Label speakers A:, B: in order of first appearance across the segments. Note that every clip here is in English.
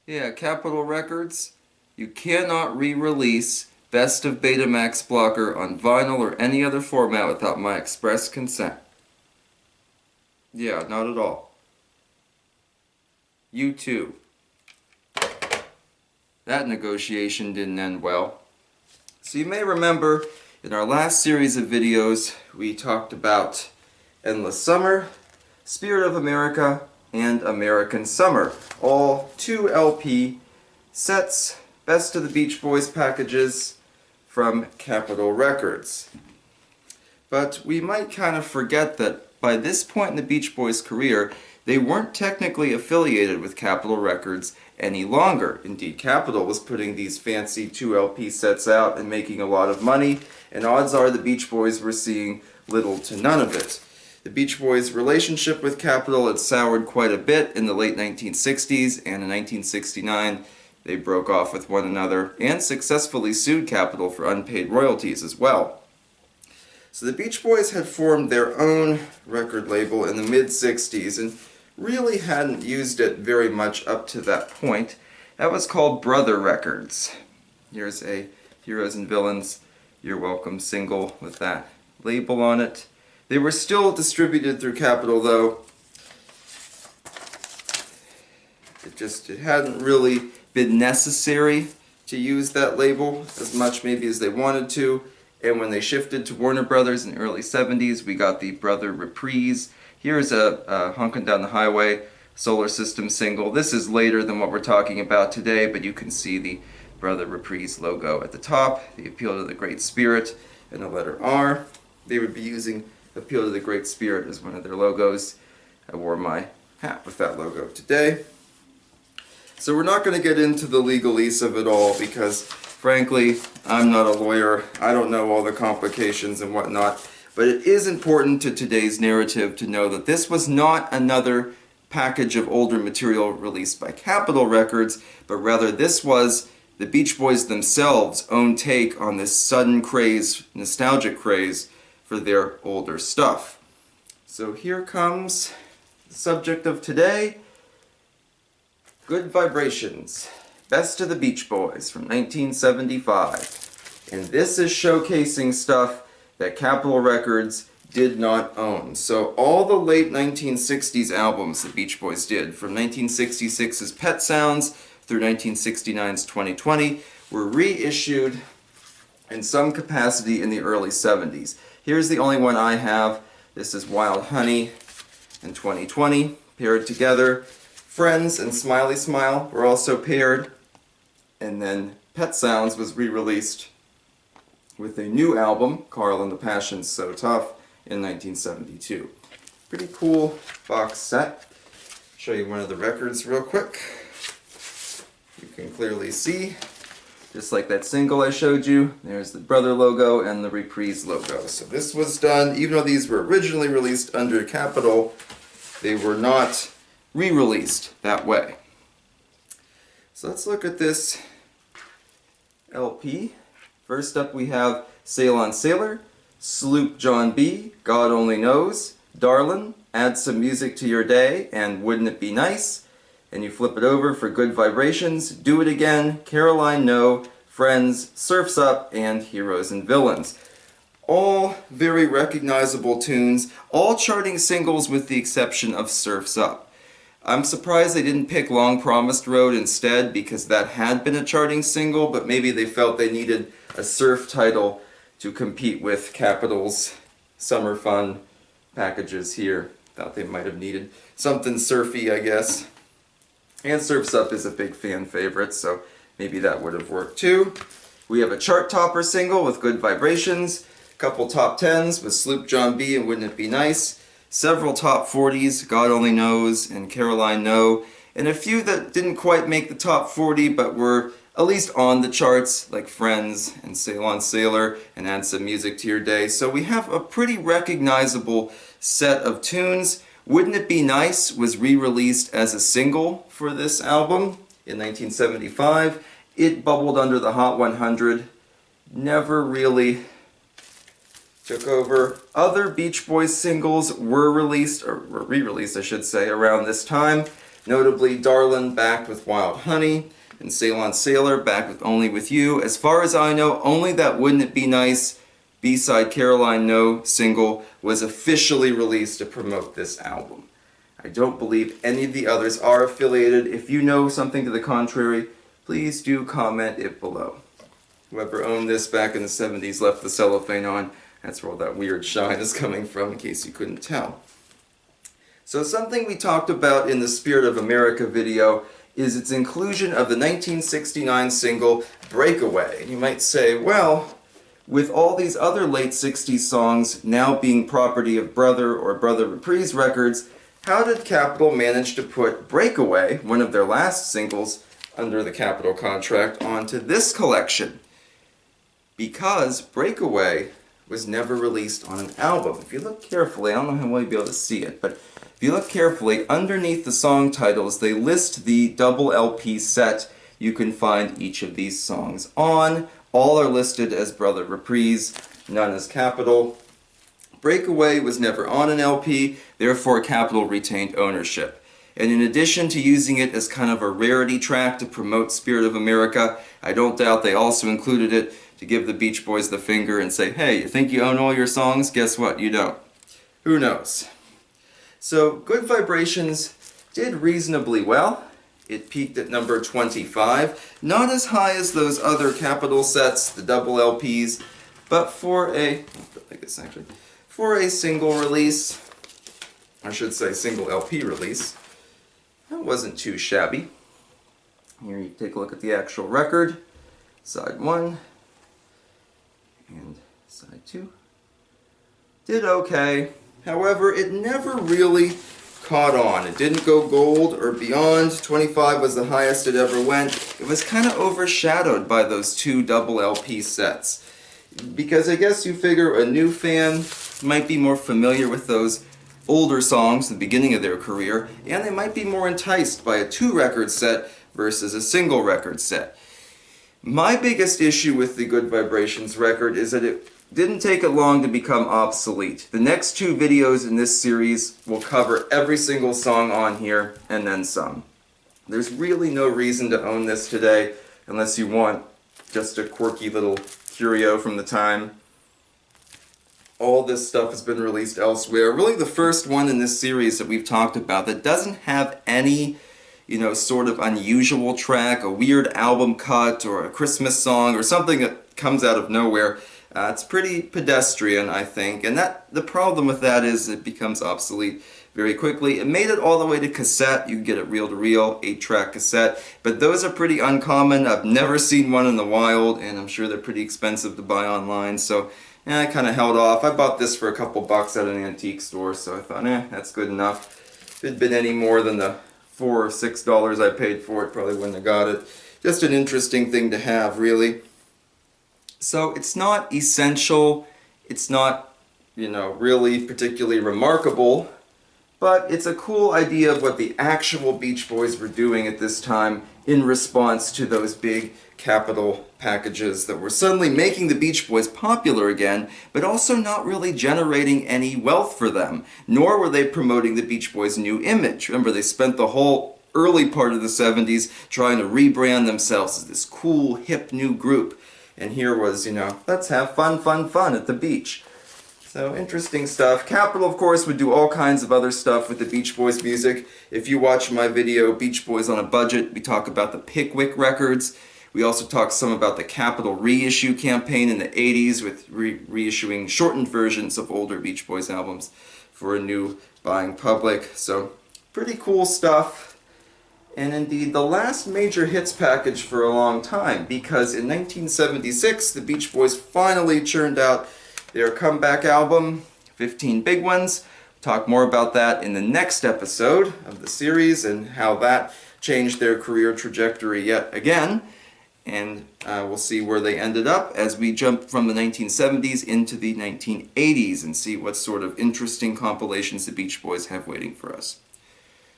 A: Yeah, Capitol Records, you cannot re-release Best of Betamax Blocker on vinyl or any other format without my express consent. Yeah, not at all. You too. That negotiation didn't end well. So you may remember in our last series of videos we talked about Endless Summer, Spirit of America, and American Summer. All 2 LP sets, Best of the Beach Boys packages from Capitol Records. But we might kind of forget that by this point in the Beach Boys' career, they weren't technically affiliated with Capitol Records any longer. Indeed, Capitol was putting these fancy 2 LP sets out and making a lot of money, and odds are the Beach Boys were seeing little to none of it. The Beach Boys' relationship with Capitol had soured quite a bit in the late 1960s, and in 1969 they broke off with one another and successfully sued Capitol for unpaid royalties as well. So the Beach Boys had formed their own record label in the mid-60s and really hadn't used it very much up to that point. That was called Brother Records. Here's a Heroes and Villains You're Welcome single with that label on it. They were still distributed through Capitol, though. It hadn't really been necessary to use that label as much maybe as they wanted to. And when they shifted to Warner Brothers in the early 70s, we got the Brother Reprise. Here's a Honkin' Down the Highway Solar System single. This is later than what we're talking about today, but you can see the Brother Reprise logo at the top, the Appeal to the Great Spirit, and the letter R. They would be using Appeal to the Great Spirit as one of their logos. I wore my hat with that logo today. So we're not going to get into the legalese of it all because, frankly, I'm not a lawyer. I don't know all the complications and whatnot. But it is important to today's narrative to know that this was not another package of older material released by Capitol Records, but rather this was the Beach Boys themselves' own take on this sudden craze, nostalgic craze, for their older stuff. So here comes the subject of today, Good Vibrations, Best of the Beach Boys from 1975. And this is showcasing stuff that Capitol Records did not own. So all the late 1960s albums the Beach Boys did, from 1966's Pet Sounds through 1969's 2020, were reissued in some capacity in the early 70s. Here's the only one I have. This is Wild Honey and 2020 paired together. Friends and Smiley Smile were also paired. And then Pet Sounds was re-released with a new album, Carl and the Passion's So Tough, in 1972. Pretty cool box set. Show you one of the records real quick. You can clearly see, just like that single I showed you, there's the Brother logo and the Reprise logo. So this was done, even though these were originally released under Capitol, they were not re-released that way. So let's look at this LP. First up we have Sail on Sailor, Sloop John B., God Only Knows, Darlin', Add Some Music to Your Day, and Wouldn't It Be Nice? And you flip it over for Good Vibrations, Do It Again, Caroline No, Friends, Surf's Up, and Heroes and Villains. All very recognizable tunes, all charting singles with the exception of Surf's Up. I'm surprised they didn't pick Long Promised Road instead because that had been a charting single, but maybe they felt they needed a surf title to compete with Capitol's Summer Fun packages here. Thought they might have needed something surfy, I guess. And Surf's Up is a big fan favorite, so maybe that would have worked too. We have a chart topper single with Good Vibrations, a couple top 10s with Sloop John B. and Wouldn't It Be Nice, several top 40s, God Only Knows and Caroline No, and a few that didn't quite make the top 40 but were at least on the charts, like Friends and Sail on Sailor and Add Some Music to Your Day. So we have a pretty recognizable set of tunes. Wouldn't It Be Nice was re-released as a single for this album in 1975. It bubbled under the Hot 100, never really took over. Other Beach Boys singles were released, or were re-released I should say, around this time. Notably, Darlin' backed with Wild Honey, and Ceylon Sailor back with Only With You. As far as I know, only that Wouldn't It Be Nice B-side Caroline No single was officially released to promote this album. I don't believe any of the others are affiliated. If you know something to the contrary, please do comment it below. Whoever owned this back in the 70s left the cellophane on. That's where all that weird shine is coming from, in case you couldn't tell. So something we talked about in the Spirit of America video is its inclusion of the 1969 single Breakaway. And you might say, well, with all these other late 60s songs now being property of Brother or Brother Reprise Records, how did Capitol manage to put Breakaway, one of their last singles under the Capitol contract, onto this collection? Because Breakaway was never released on an album. If you look carefully, I don't know how well you'll be able to see it, but if you look carefully, underneath the song titles, they list the double LP set you can find each of these songs on. All are listed as Brother Reprise, none as Capitol. Breakaway was never on an LP, therefore Capitol retained ownership. And in addition to using it as kind of a rarity track to promote Spirit of America, I don't doubt they also included it to give the Beach Boys the finger and say, hey, you think you own all your songs? Guess what? You don't. Who knows? So, Good Vibrations did reasonably well. It peaked at number 25. Not as high as those other Capitol sets, the double LPs, but for a single release, I should say single LP release, that wasn't too shabby. Here you take a look at the actual record, side 1 and side 2. Did okay. However, it never really caught on. It didn't go gold or beyond. 25 was the highest it ever went. It was kind of overshadowed by those two double LP sets. Because I guess you figure a new fan might be more familiar with those older songs, the beginning of their career, and they might be more enticed by a 2-record set versus a single record set. My biggest issue with the Good Vibrations record is that it didn't take it long to become obsolete. The next 2 videos in this series will cover every single song on here and then some. There's really no reason to own this today unless you want just a quirky little curio from the time. All this stuff has been released elsewhere. Really the first one in this series that we've talked about that doesn't have any, sort of unusual track, a weird album cut or a Christmas song or something that comes out of nowhere. It's pretty pedestrian, I think, and the problem with that is it becomes obsolete very quickly. It made it all the way to cassette. You can get it reel-to-reel, 8-track cassette, but those are pretty uncommon. I've never seen one in the wild, and I'm sure they're pretty expensive to buy online, so I kind of held off. I bought this for a couple bucks at an antique store, so I thought, that's good enough. If it had been any more than the $4 or $6 I paid for it, probably wouldn't have got it. Just an interesting thing to have, really. So it's not essential, it's not, really particularly remarkable, but it's a cool idea of what the actual Beach Boys were doing at this time in response to those big Capitol packages that were suddenly making the Beach Boys popular again, but also not really generating any wealth for them, nor were they promoting the Beach Boys' new image. Remember, they spent the whole early part of the 70s trying to rebrand themselves as this cool, hip new group. And here was, let's have fun at the beach. So, interesting stuff. Capitol, of course, would do all kinds of other stuff with the Beach Boys music. If you watch my video, Beach Boys on a Budget, we talk about the Pickwick records. We also talk some about the Capitol reissue campaign in the 80s with reissuing shortened versions of older Beach Boys albums for a new buying public. So, pretty cool stuff. And indeed the last major hits package for a long time, because in 1976 the Beach Boys finally churned out their comeback album, 15 Big Ones. We'll talk more about that in the next episode of the series and how that changed their career trajectory yet again. And we'll see where they ended up as we jump from the 1970s into the 1980s and see what sort of interesting compilations the Beach Boys have waiting for us.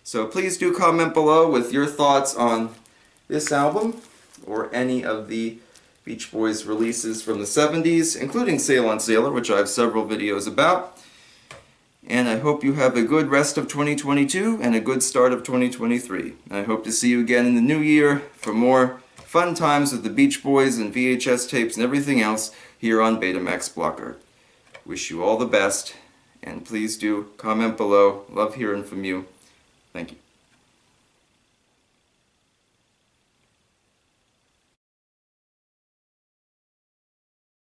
A: So please do comment below with your thoughts on this album or any of the Beach Boys releases from the 70s, including Ceylon Sailor, which I have several videos about. and I hope you have a good rest of 2022 and a good start of 2023. I hope to see you again in the new year for more fun times with the Beach Boys and VHS tapes and everything else here on Betamax Block Art. Wish you all the best, and please do comment below. Love hearing from you. Thank you.